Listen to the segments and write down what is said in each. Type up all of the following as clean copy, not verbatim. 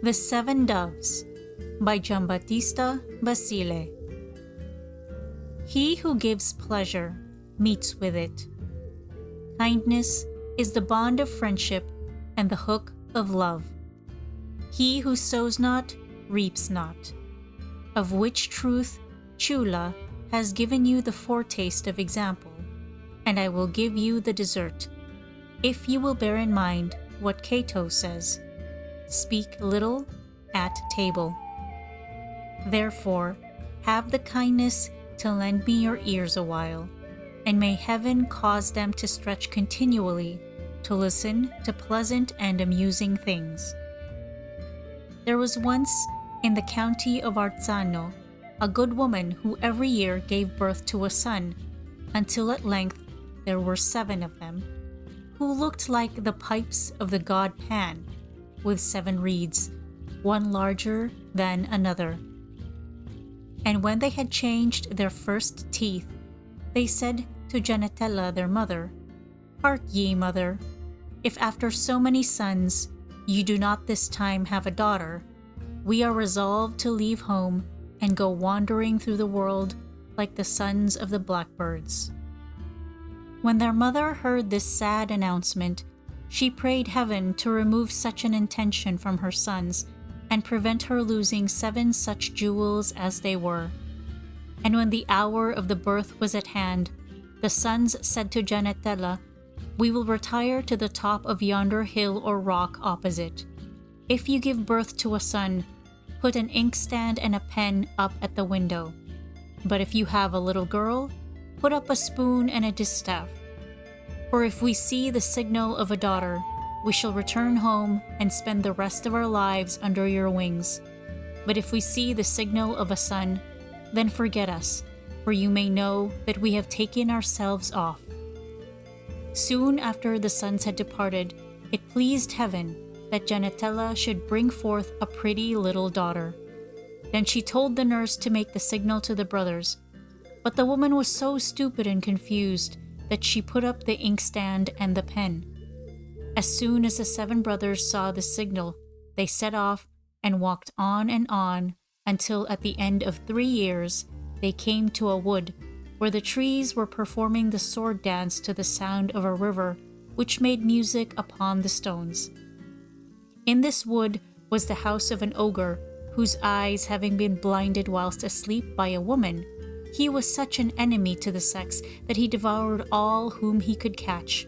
The Seven Doves by Giambattista Basile. He who gives pleasure meets with it. Kindness is the bond of friendship and the hook of love. He who sows not reaps not, of which truth Chula has given you the foretaste of example, and I will give you the dessert, if you will bear in mind what Cato says, speak little at table. Therefore, have the kindness to lend me your ears a while, and may heaven cause them to stretch continually to listen to pleasant and amusing things. There was once, in the county of Arzano, a good woman who every year gave birth to a son, until at length there were 7 of them, who looked like the pipes of the god Pan, with 7 reeds, one larger than another. And when they had changed their first teeth, they said to Janetella their mother, "Hark ye, mother, if after so many sons you do not this time have a daughter, we are resolved to leave home and go wandering through the world like the sons of the blackbirds." When their mother heard this sad announcement, she prayed heaven to remove such an intention from her sons and prevent her losing 7 such jewels as they were. And when the hour of the birth was at hand, the sons said to Janetella, "We will retire to the top of yonder hill or rock opposite. If you give birth to a son, put an inkstand and a pen up at the window. But if you have a little girl, put up a spoon and a distaff. For if we see the signal of a daughter, we shall return home and spend the rest of our lives under your wings. But if we see the signal of a son, then forget us, for you may know that we have taken ourselves off." Soon after the sons had departed, it pleased heaven that Janetella should bring forth a pretty little daughter. Then she told the nurse to make the signal to the brothers, but the woman was so stupid and confused that she put up the inkstand and the pen. As soon as the 7 brothers saw the signal, they set off and walked on until at the end of 3 years they came to a wood where the trees were performing the sword dance to the sound of a river which made music upon the stones. In this wood was the house of an ogre, whose eyes having been blinded whilst asleep by a woman, he was such an enemy to the sex that he devoured all whom he could catch.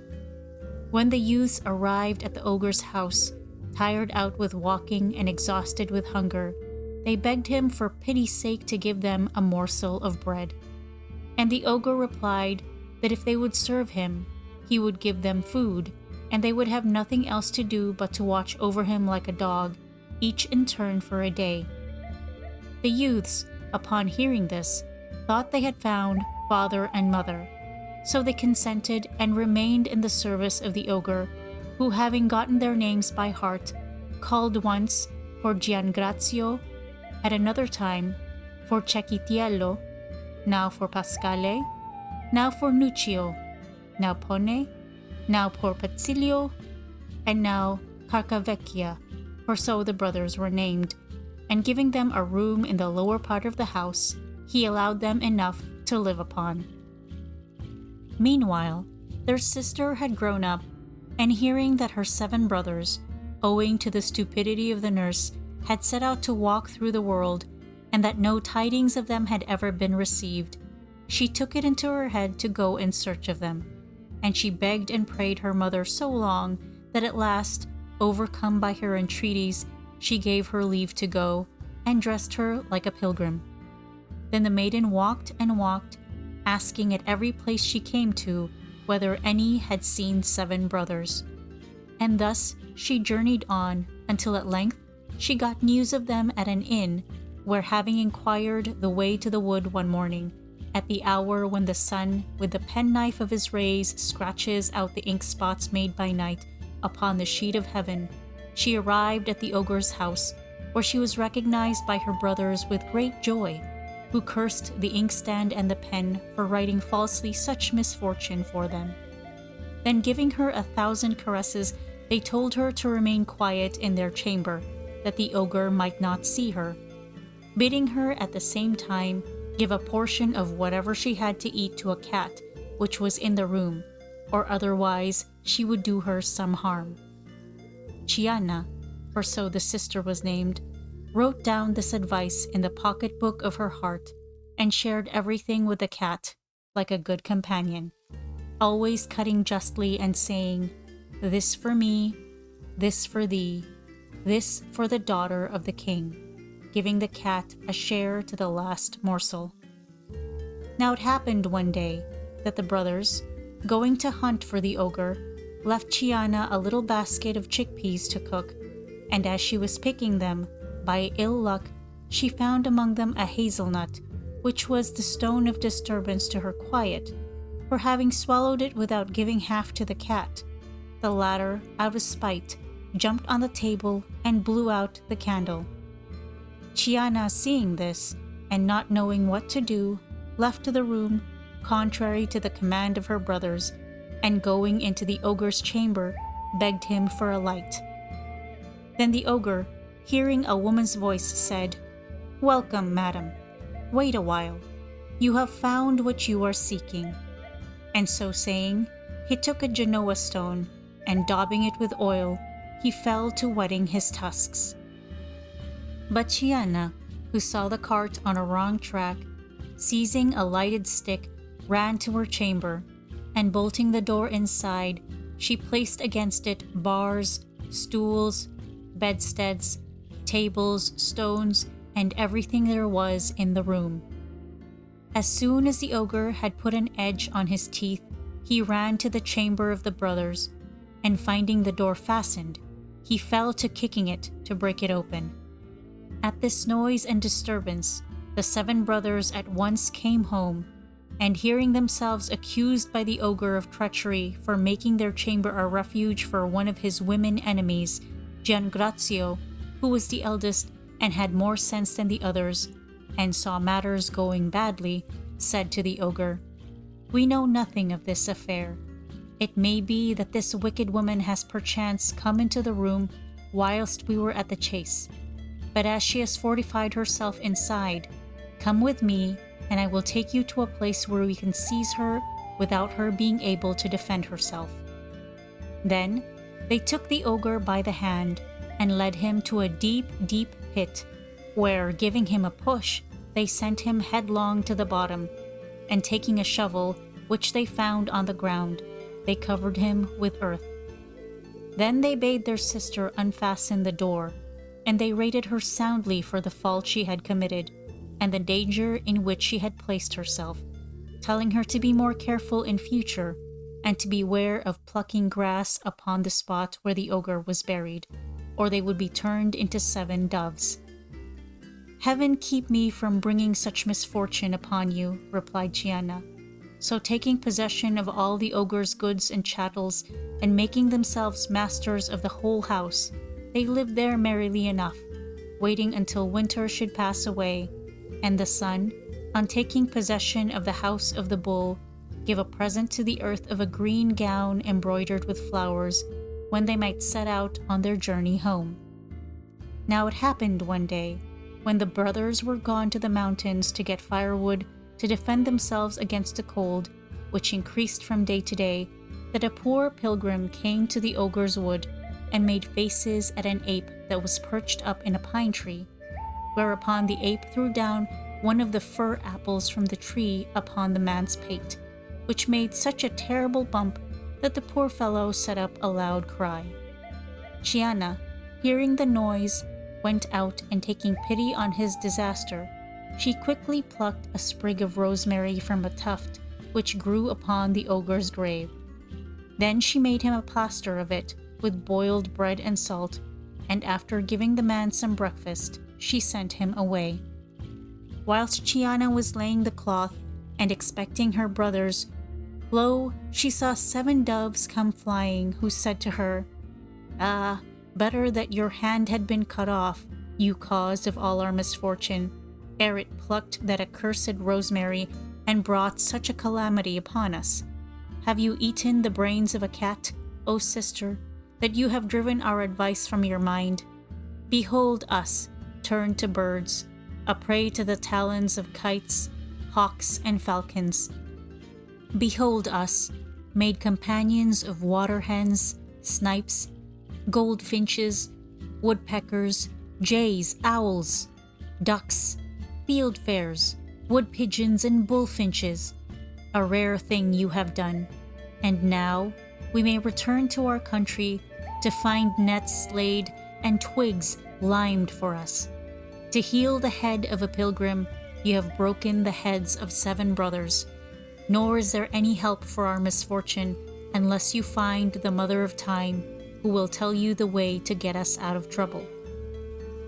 When the youths arrived at the ogre's house, tired out with walking and exhausted with hunger, they begged him for pity's sake to give them a morsel of bread. And the ogre replied that if they would serve him, he would give them food, and they would have nothing else to do but to watch over him like a dog, each in turn for a day. The youths, upon hearing this, thought they had found father and mother, so they consented and remained in the service of the ogre, who, having gotten their names by heart, called once for Giangrazio, at another time for Cecchitiello, now for Pascale, now for Nuccio, now Pone, now for Pazzilio, and now Carcavecchia, for so the brothers were named, and giving them a room in the lower part of the house, he allowed them enough to live upon. Meanwhile, their sister had grown up, and hearing that her 7 brothers, owing to the stupidity of the nurse, had set out to walk through the world, and that no tidings of them had ever been received, she took it into her head to go in search of them. And she begged and prayed her mother so long that at last, overcome by her entreaties, she gave her leave to go, and dressed her like a pilgrim. Then the maiden walked and walked, asking at every place she came to whether any had seen 7 brothers. And thus she journeyed on until at length she got news of them at an inn, where, having inquired the way to the wood one morning, at the hour when the sun with the penknife of his rays scratches out the ink spots made by night upon the sheet of heaven, she arrived at the ogre's house, where she was recognized by her brothers with great joy, who cursed the inkstand and the pen for writing falsely such misfortune for them. Then, giving her 1,000 caresses, they told her to remain quiet in their chamber, that the ogre might not see her, bidding her at the same time give a portion of whatever she had to eat to a cat which was in the room, or otherwise she would do her some harm. Gianna, for so the sister was named, wrote down this advice in the pocketbook of her heart and shared everything with the cat like a good companion, always cutting justly and saying, "This for me, this for thee, this for the daughter of the king," giving the cat a share to the last morsel. Now it happened one day that the brothers, going to hunt for the ogre, left Gianna a little basket of chickpeas to cook, and as she was picking them, by ill luck, she found among them a hazelnut, which was the stone of disturbance to her quiet, for having swallowed it without giving half to the cat. The latter, out of spite, jumped on the table and blew out the candle. Gianna, seeing this, and not knowing what to do, left the room, contrary to the command of her brothers, and going into the ogre's chamber, begged him for a light. Then the ogre, hearing a woman's voice, said, "Welcome, madam. Wait a while. You have found what you are seeking." And so saying, he took a Genoa stone, and daubing it with oil, he fell to whetting his tusks. But Gianna, who saw the cart on a wrong track, seizing a lighted stick, ran to her chamber, and bolting the door inside, she placed against it bars, stools, bedsteads, tables, stones, and everything there was in the room. As soon as the ogre had put an edge on his teeth, he ran to the chamber of the brothers, and finding the door fastened, he fell to kicking it to break it open. At this noise and disturbance, the 7 brothers at once came home, and hearing themselves accused by the ogre of treachery for making their chamber a refuge for one of his women enemies, Giangrazio, who was the eldest and had more sense than the others, and saw matters going badly, said to the ogre, "We know nothing of this affair. It may be that this wicked woman has perchance come into the room whilst we were at the chase. But as she has fortified herself inside, come with me, and I will take you to a place where we can seize her without her being able to defend herself." Then they took the ogre by the hand and led him to a deep, deep pit, where, giving him a push, they sent him headlong to the bottom, and taking a shovel, which they found on the ground, they covered him with earth. Then they bade their sister unfasten the door, and they rated her soundly for the fault she had committed, and the danger in which she had placed herself, telling her to be more careful in future, and to beware of plucking grass upon the spot where the ogre was buried, or they would be turned into 7 doves. "Heaven keep me from bringing such misfortune upon you," replied Gianna. So taking possession of all the ogre's goods and chattels, and making themselves masters of the whole house, they lived there merrily enough, waiting until winter should pass away, and the son, on taking possession of the house of the bull, give a present to the earth of a green gown embroidered with flowers, when they might set out on their journey home. Now it happened one day, when the brothers were gone to the mountains to get firewood to defend themselves against the cold, which increased from day to day, that a poor pilgrim came to the ogre's wood and made faces at an ape that was perched up in a pine tree, whereupon the ape threw down one of the fir apples from the tree upon the man's pate, which made such a terrible bump that the poor fellow set up a loud cry. Gianna, hearing the noise, went out, and taking pity on his disaster, she quickly plucked a sprig of rosemary from a tuft which grew upon the ogre's grave. Then she made him a plaster of it with boiled bread and salt, and after giving the man some breakfast, she sent him away. Whilst Gianna was laying the cloth and expecting her brothers, lo, she saw 7 doves come flying, who said to her, "Ah, better that your hand had been cut off, you cause of all our misfortune, ere it plucked that accursed rosemary and brought such a calamity upon us. Have you eaten the brains of a cat, O sister, that you have driven our advice from your mind? Behold us, turned to birds, a prey to the talons of kites, hawks, and falcons. Behold us, made companions of water hens, snipes, goldfinches, woodpeckers, jays, owls, ducks, fieldfares, wood pigeons, and bullfinches. A rare thing you have done. And now we may return to our country to find nets laid and twigs limed for us. To heal the head of a pilgrim, you have broken the heads of 7 brothers. Nor is there any help for our misfortune unless you find the Mother of Time, who will tell you the way to get us out of trouble.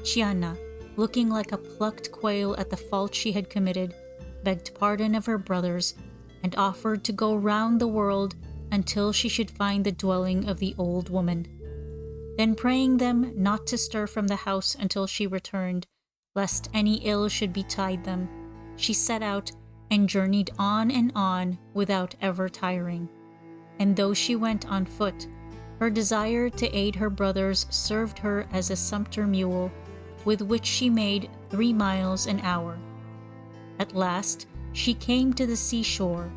Gianna, looking like a plucked quail at the fault she had committed, begged pardon of her brothers and offered to go round the world until she should find the dwelling of the old woman. Then praying them not to stir from the house until she returned, lest any ill should betide them, she set out and journeyed on and on without ever tiring. And though she went on foot, her desire to aid her brothers served her as a sumpter mule, with which she made 3 miles an hour. At last she came to the seashore,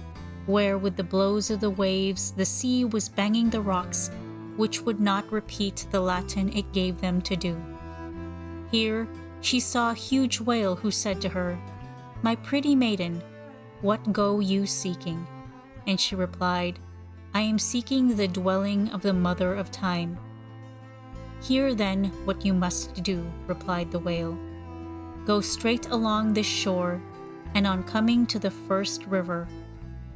where with the blows of the waves the sea was banging the rocks, which would not repeat the Latin it gave them to do. Here she saw a huge whale, who said to her, "My pretty maiden, what go you seeking?" And she replied, "I am seeking the dwelling of the Mother of Time." "Hear then what you must do," replied the whale. "Go straight along this shore, and on coming to the first river,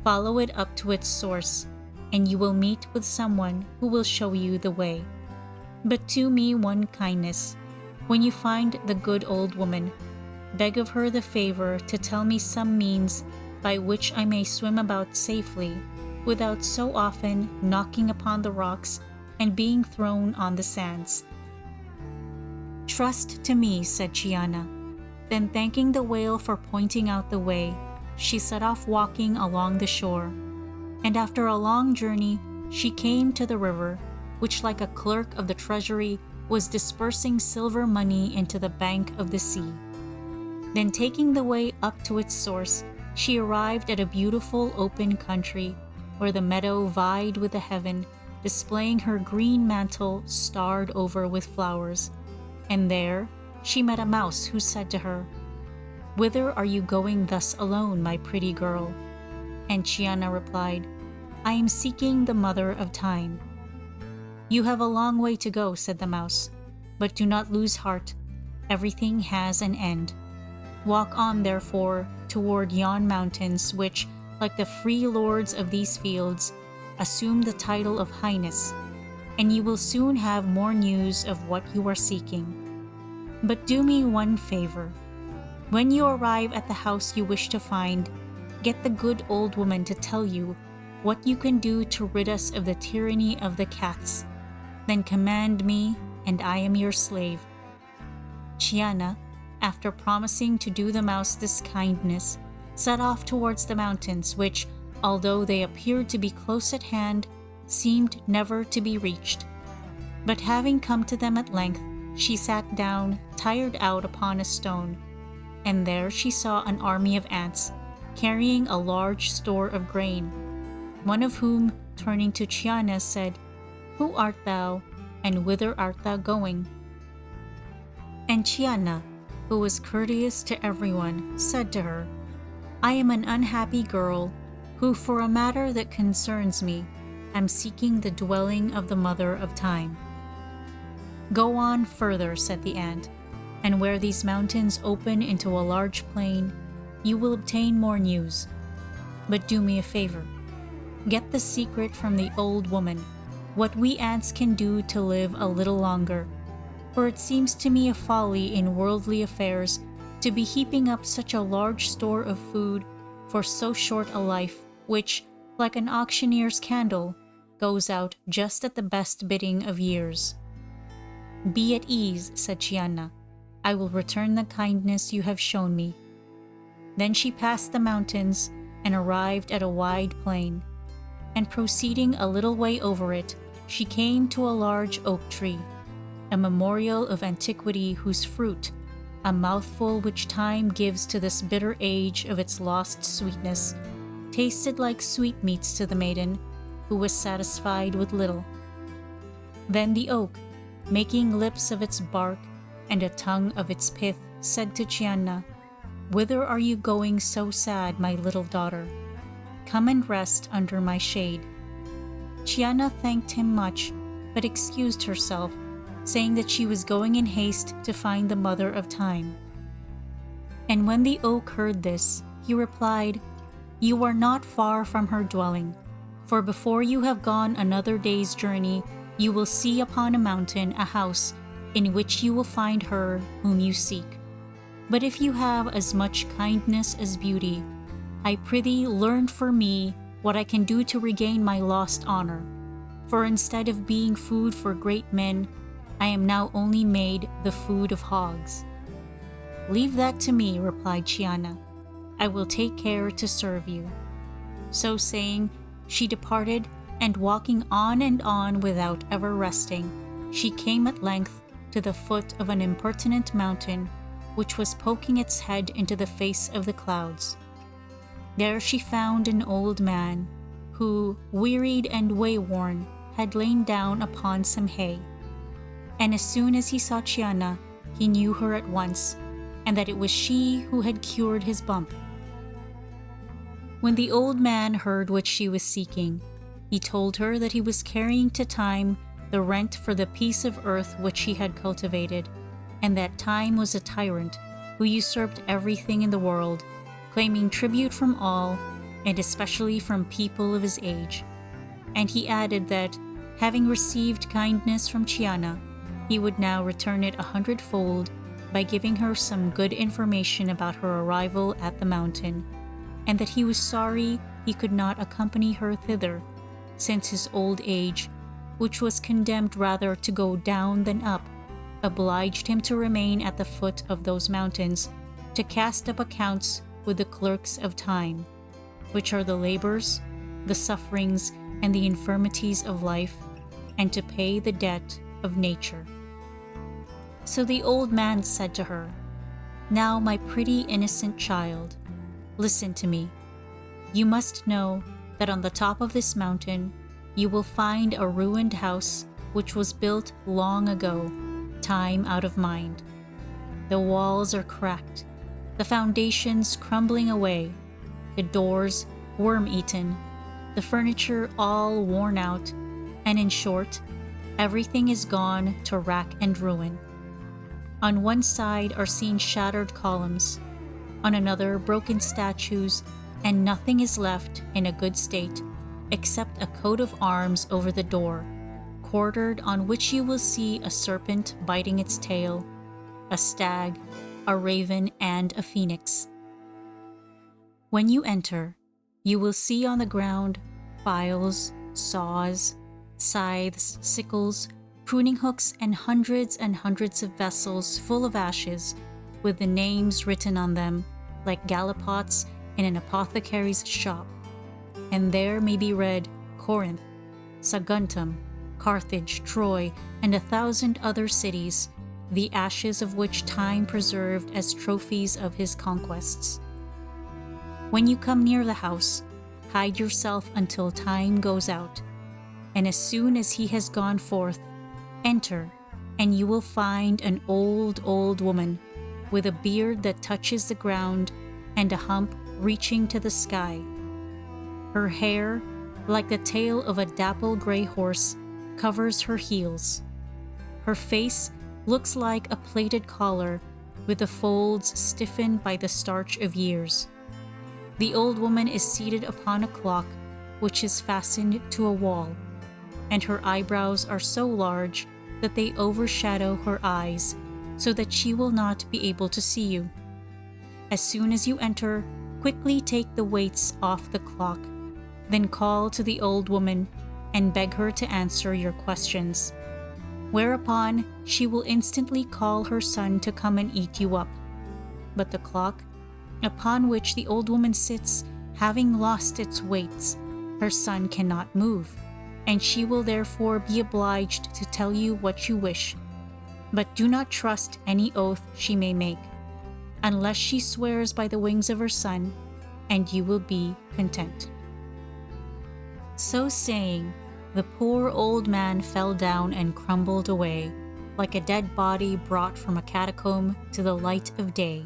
follow it up to its source, and you will meet with someone who will show you the way. But do me one kindness. When you find the good old woman, beg of her the favor to tell me some means by which I may swim about safely, without so often knocking upon the rocks and being thrown on the sands." "Trust to me," said Gianna. Then thanking the whale for pointing out the way, she set off walking along the shore. And after a long journey, she came to the river, which like a clerk of the treasury was dispersing silver money into the bank of the sea. Then taking the way up to its source, she arrived at a beautiful open country, where the meadow vied with the heaven, displaying her green mantle starred over with flowers. And there she met a mouse, who said to her, "Whither are you going thus alone, my pretty girl?" And Gianna replied, "I am seeking the Mother of Time." "You have a long way to go," said the mouse, "but do not lose heart. Everything has an end. Walk on, therefore, toward yon mountains which, like the free lords of these fields, assume the title of Highness, and you will soon have more news of what you are seeking. But do me one favor. When you arrive at the house you wish to find, get the good old woman to tell you what you can do to rid us of the tyranny of the cats. Then command me, and I am your slave." Gianna, after promising to do the mouse this kindness, set off towards the mountains, which, although they appeared to be close at hand, seemed never to be reached. But having come to them at length, she sat down, tired out, upon a stone, and there she saw an army of ants, carrying a large store of grain, one of whom, turning to Gianna, said, "Who art thou, and whither art thou going?" And Gianna, who was courteous to everyone, said to her, "I am an unhappy girl, who, for a matter that concerns me, am seeking the dwelling of the Mother of Time." "Go on further," said the ant, "and where these mountains open into a large plain, you will obtain more news. But do me a favor. Get the secret from the old woman, what we ants can do to live a little longer, for it seems to me a folly in worldly affairs to be heaping up such a large store of food for so short a life, which, like an auctioneer's candle, goes out just at the best bidding of years." "Be at ease," said Gianna. "I will return the kindness you have shown me." Then she passed the mountains and arrived at a wide plain, and proceeding a little way over it, she came to a large oak tree. a memorial of antiquity whose fruit, a mouthful which time gives to this bitter age of its lost sweetness, tasted like sweetmeats to the maiden, who was satisfied with little. Then the oak, making lips of its bark and a tongue of its pith, said to Gianna, "Whither are you going so sad, my little daughter? Come and rest under my shade." Gianna thanked him much, but excused herself, saying that she was going in haste to find the mother of time. And when the oak heard this, he replied, "You are not far from her dwelling, for before you have gone another day's journey, you will see upon a mountain a house in which you will find her whom you seek. But if you have as much kindness as beauty, I prithee learn for me what I can do to regain my lost honor. For instead of being food for great men, I am now only made the food of hogs." "Leave that to me," replied Gianna. "I will take care to serve you." So saying, she departed, and walking on and on without ever resting, she came at length to the foot of an impertinent mountain, which was poking its head into the face of the clouds. There she found an old man, who, wearied and wayworn, had lain down upon some hay. And as soon as he saw Gianna, he knew her at once, and that it was she who had cured his bump. When the old man heard what she was seeking, he told her that he was carrying to Time the rent for the piece of earth which he had cultivated, and that Time was a tyrant who usurped everything in the world, claiming tribute from all, and especially from people of his age. And he added that, having received kindness from Gianna, he would now return it 100-fold by giving her some good information about her arrival at the mountain, and that he was sorry he could not accompany her thither, since his old age, which was condemned rather to go down than up, obliged him to remain at the foot of those mountains to cast up accounts with the clerks of Time, which are the labors, the sufferings, and the infirmities of life, and to pay the debt of nature. So the old man said to her, "Now, my pretty innocent child, listen to me. You must know that on the top of this mountain you will find a ruined house which was built long ago, time out of mind. The walls are cracked, the foundations crumbling away, the doors worm-eaten, the furniture all worn out, and in short, everything is gone to rack and ruin. On one side are seen shattered columns, on another broken statues, and nothing is left in a good state except a coat of arms over the door, quartered, on which you will see a serpent biting its tail, a stag, a raven, and a phoenix. When you enter, you will see on the ground files, saws, scythes, sickles, pruning hooks, and hundreds of vessels full of ashes, with the names written on them, like gallipots in an apothecary's shop. And there may be read Corinth, Saguntum, Carthage, Troy, and 1,000 other cities, the ashes of which Time preserved as trophies of his conquests. When you come near the house, hide yourself until Time goes out, and as soon as he has gone forth, enter, and you will find an old woman with a beard that touches the ground and a hump reaching to the sky. Her hair, like the tail of a dapple gray horse, covers her heels. Her face looks like a plaited collar, with the folds stiffened by the starch of years. The old woman is seated upon a clock which is fastened to a wall, and her eyebrows are so large that they overshadow her eyes, so that she will not be able to see you. As soon as you enter, quickly take the weights off the clock, then call to the old woman and beg her to answer your questions, whereupon she will instantly call her son to come and eat you up. But the clock, upon which the old woman sits, having lost its weights, her son cannot move, and she will therefore be obliged to tell you what you wish, But do not trust any oath she may make, unless she swears by the wings of her son, and you will be content." So saying, the poor old man fell down and crumbled away, like a dead body brought from a catacomb to the light of day.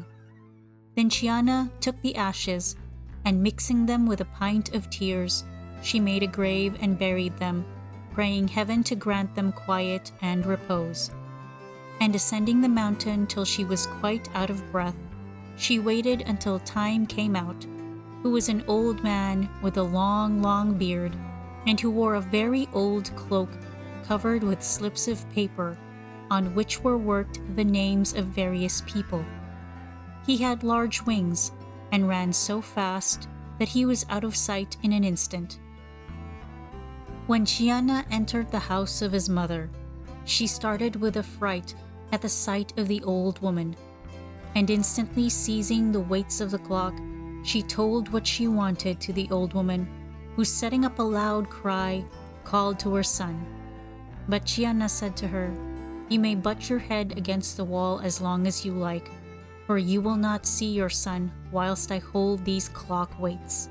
Then Gianna took the ashes, and mixing them with a pint of tears, she made a grave and buried them, praying heaven to grant them quiet and repose. And ascending the mountain till she was quite out of breath, she waited until Time came out, who was an old man with a long beard, and who wore a very old cloak covered with slips of paper, on which were worked the names of various people. He had large wings, and ran so fast that he was out of sight in an instant. When Gianna entered the house of his mother, she started with affright at the sight of the old woman, and instantly seizing the weights of the clock, she told what she wanted to the old woman, who, setting up a loud cry, called to her son. But Gianna said to her, "You may butt your head against the wall as long as you like, for you will not see your son whilst I hold these clock weights."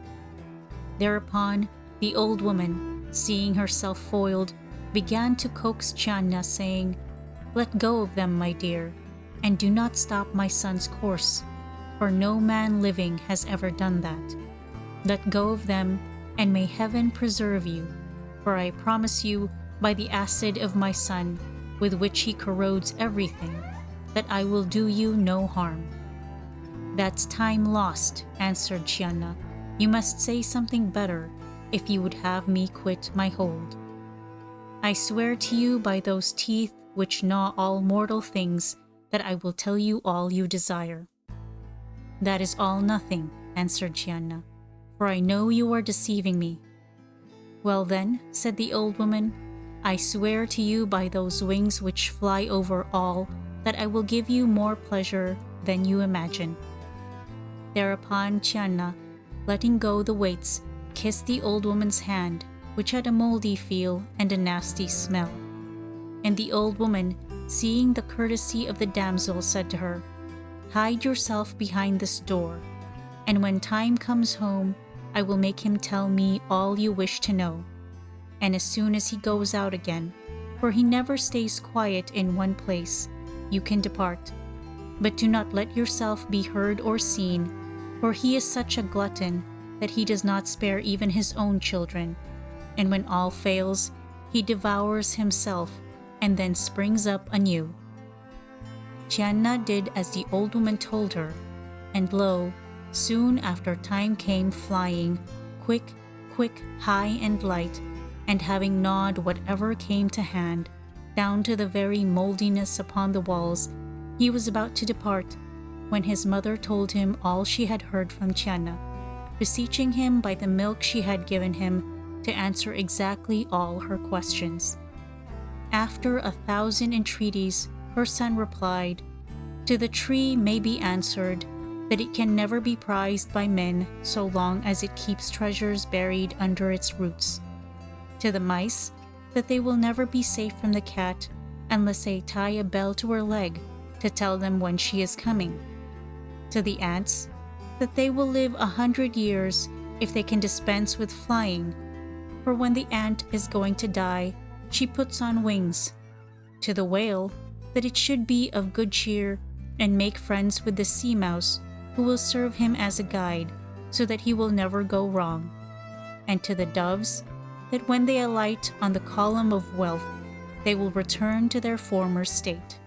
Thereupon the old woman, seeing herself foiled, began to coax Gianna, saying, "Let go of them, my dear, and do not stop my son's course, for no man living has ever done that. Let go of them, and may heaven preserve you, for I promise you, by the acid of my son, with which he corrodes everything, that I will do you no harm." "That's time lost," answered Gianna. "You must say something better if you would have me quit my hold." "I swear to you by those teeth which gnaw all mortal things that I will tell you all you desire." "That is all nothing," answered Gianna, "for I know you are deceiving me." "Well then," said the old woman, "I swear to you by those wings which fly over all that I will give you more pleasure than you imagine." Thereupon Gianna, letting go the weights, kissed the old woman's hand, which had a moldy feel and a nasty smell. And the old woman, seeing the courtesy of the damsel, said to her, "Hide yourself behind this door, and when Time comes home, I will make him tell me all you wish to know. And as soon as he goes out again, for he never stays quiet in one place, you can depart. But do not let yourself be heard or seen, for he is such a glutton that he does not spare even his own children, and when all fails, he devours himself and then springs up anew." Gianna did as the old woman told her, and lo, soon after Time came flying, quick, high and light, and having gnawed whatever came to hand, down to the very moldiness upon the walls, he was about to depart, when his mother told him all she had heard from Gianna, beseeching him by the milk she had given him to answer exactly all her questions. After 1,000 entreaties, her son replied, "To the tree may be answered that it can never be prized by men so long as it keeps treasures buried under its roots. To the mice, that they will never be safe from the cat unless they tie a bell to her leg to tell them when she is coming. To the ants, that they will live 100 years if they can dispense with flying, for when the ant is going to die, she puts on wings. To the whale, that it should be of good cheer and make friends with the sea mouse, who will serve him as a guide, so that he will never go wrong. And to the doves, that when they alight on the column of wealth, they will return to their former state."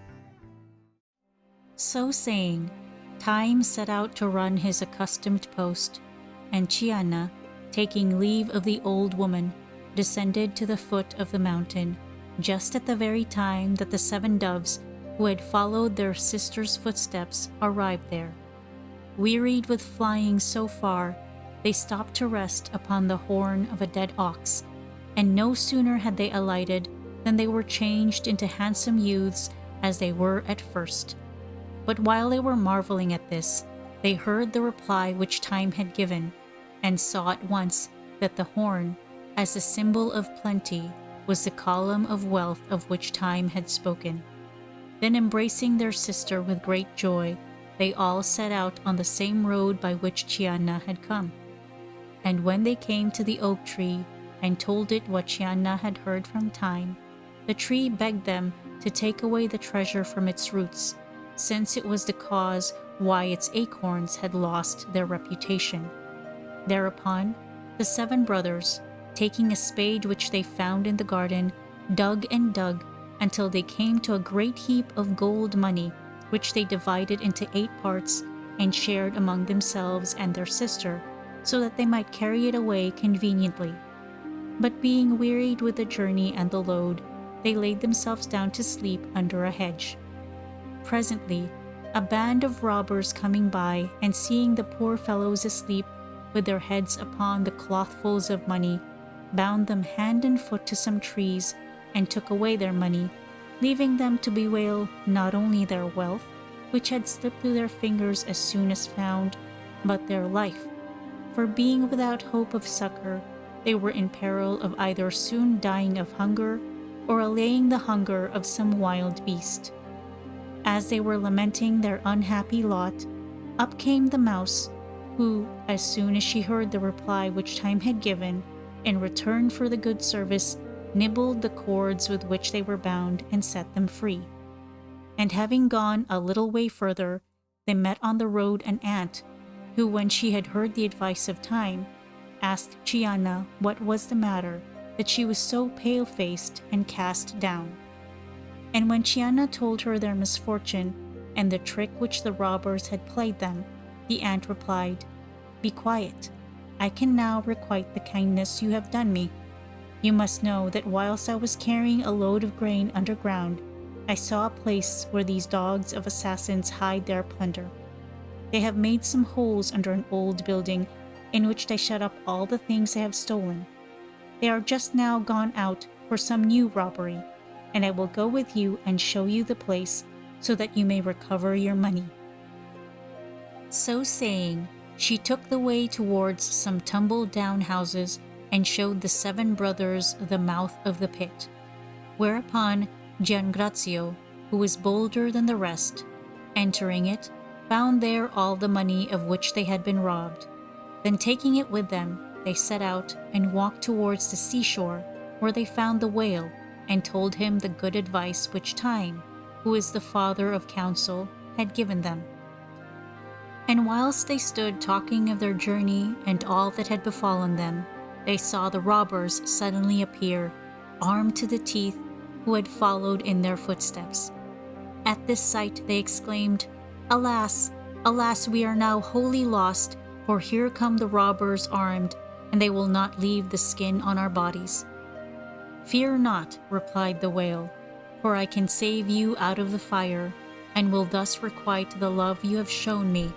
So saying, Time set out to run his accustomed post, and Gianna, taking leave of the old woman, descended to the foot of the mountain, just at the very time that the 7 doves, who had followed their sister's footsteps, arrived there. Wearied with flying so far, they stopped to rest upon the horn of a dead ox, and no sooner had they alighted than they were changed into handsome youths as they were at first. But while they were marveling at this, they heard the reply which Time had given, and saw at once that the horn, as a symbol of plenty, was the column of wealth of which Time had spoken. Then embracing their sister with great joy, they all set out on the same road by which Gianna had come. And when they came to the oak tree and told it what Gianna had heard from Time, the tree begged them to take away the treasure from its roots, since it was the cause why its acorns had lost their reputation. Thereupon, the 7 brothers, taking a spade which they found in the garden, dug and dug until they came to a great heap of gold money, which they divided into 8 parts and shared among themselves and their sister, so that they might carry it away conveniently. But being wearied with the journey and the load, they laid themselves down to sleep under a hedge. Presently, a band of robbers coming by and seeing the poor fellows asleep with their heads upon the clothfuls of money, bound them hand and foot to some trees and took away their money, leaving them to bewail not only their wealth, which had slipped through their fingers as soon as found, but their life. For being without hope of succor, they were in peril of either soon dying of hunger or allaying the hunger of some wild beast. As they were lamenting their unhappy lot, up came the mouse, who, as soon as she heard the reply which Time had given, in return for the good service, nibbled the cords with which they were bound and set them free. And having gone a little way further, they met on the road an ant, who, when she had heard the advice of Time, asked Gianna what was the matter, that she was so pale-faced and cast down. And when Gianna told her their misfortune and the trick which the robbers had played them, the ant replied, "Be quiet. I can now requite the kindness you have done me. You must know that whilst I was carrying a load of grain underground, I saw a place where these dogs of assassins hide their plunder. They have made some holes under an old building in which they shut up all the things they have stolen. They are just now gone out for some new robbery, and I will go with you and show you the place so that you may recover your money." So saying, she took the way towards some tumble-down houses and showed the 7 brothers the mouth of the pit. Whereupon Giangrazio, who was bolder than the rest, entering it, found there all the money of which they had been robbed. Then taking it with them, they set out and walked towards the seashore, where they found the whale, and told him the good advice which Time, who is the father of counsel, had given them. And whilst they stood talking of their journey and all that had befallen them, they saw the robbers suddenly appear, armed to the teeth, who had followed in their footsteps. At this sight they exclaimed, "Alas, alas, we are now wholly lost, for here come the robbers armed, and they will not leave the skin on our bodies." "Fear not," replied the whale, "for I can save you out of the fire, and will thus requite the love you have shown me.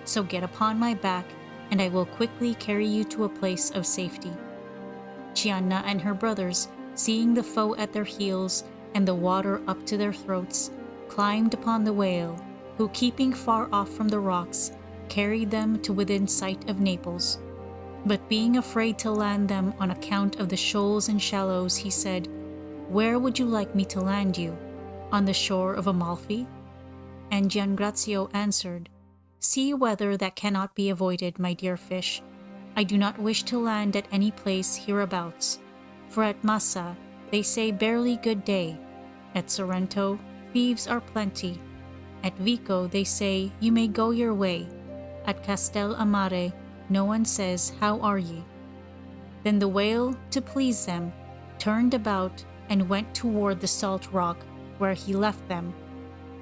So get upon my back, and I will quickly carry you to a place of safety." Gianna and her brothers, seeing the foe at their heels and the water up to their throats, climbed upon the whale, who, keeping far off from the rocks, carried them to within sight of Naples. But being afraid to land them on account of the shoals and shallows, he said, "Where would you like me to land you? On the shore of Amalfi?" And Giangrazio answered, "See whether that cannot be avoided, my dear fish. I do not wish to land at any place hereabouts, for at Massa they say barely good day, at Sorrento thieves are plenty, at Vico they say you may go your way, at Castel Amare no one says how are ye." Then the whale, to please them, turned about and went toward the salt rock where he left them,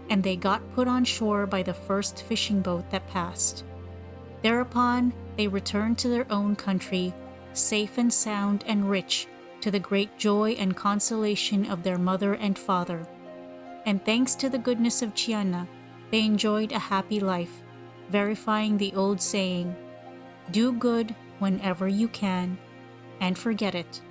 and they got put on shore by the first fishing boat that passed. Thereupon they returned to their own country, safe and sound and rich, to the great joy and consolation of their mother and father. And thanks to the goodness of Gianna, they enjoyed a happy life, verifying the old saying, "Do good whenever you can, and forget it